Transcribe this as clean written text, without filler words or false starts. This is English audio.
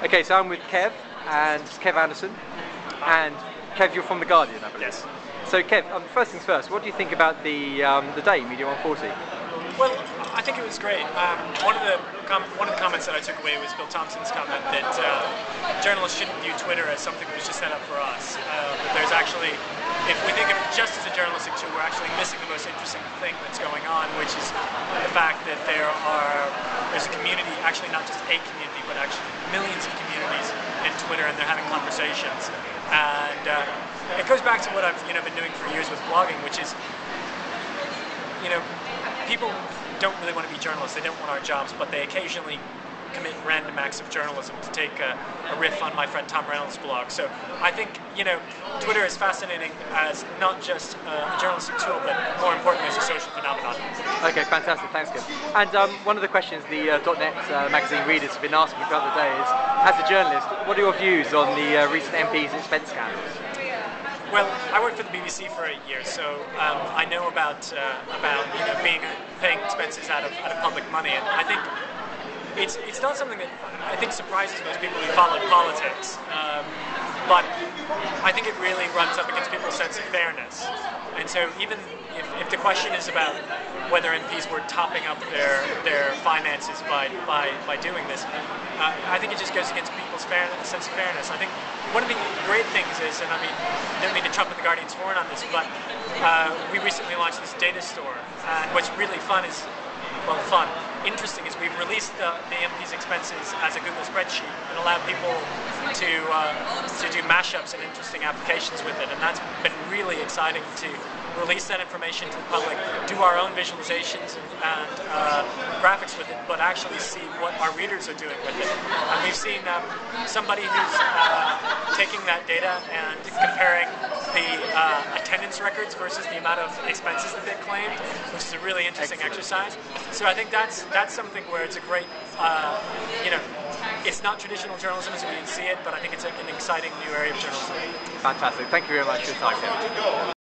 Okay, so I'm with Kev, and Kev Anderson, and Kev, you're from The Guardian, I believe. Yes. So Kev, first things first, what do you think about the day, Media 140? Well, I think it was great. One of the comments that I took away was Bill Thompson's comment that journalists shouldn't view Twitter as something that was just set up for us. That there's actually, if we think of it just as a journalistic tool, we're actually missing the most interesting thing that's going on, which is the fact that there's a community, actually not just a community, but actually millions of communities in Twitter, and they're having conversations. And it goes back to what I've been doing for years with blogging, which is, people don't really want to be journalists. They don't want our jobs, but they occasionally commit random acts of journalism, to take a riff on my friend Tom Reynolds' blog. So I think, Twitter is fascinating as not just a journalistic tool, but more importantly as a social phenomenon. Okay, fantastic. Thanks, Kev. And one of the questions the .NET magazine readers have been asking throughout the day is, as a journalist, what are your views on the recent MP's expense scandals? Well, I worked for the BBC for 8 years, so I know about paying expenses out of public money, and I think it's not something that I think surprises most people who follow politics. But I think it really runs up against people's sense of fairness. And so even if the question is about whether MPs were topping up their finances by doing this, I think it just goes against people's sense of fairness. I think one of the great things is, and I don't mean to trumpet the Guardian's horn on this, but we recently launched this data store. And what's really interesting is we've released the MP's expenses as a Google spreadsheet and allowed people to do mashups and interesting applications with it, and that's been really exciting to release that information to the public, do our own visualizations and graphics with it, but actually see what our readers are doing with it. And we've seen somebody who's taking that data and comparing the attendance records versus the amount of expenses that they claimed, which is a really interesting exercise. So I think that's something where it's a great, it's not traditional journalism as we see it, but I think it's an exciting new area of journalism. Fantastic. Thank you very much for your time, Kevin.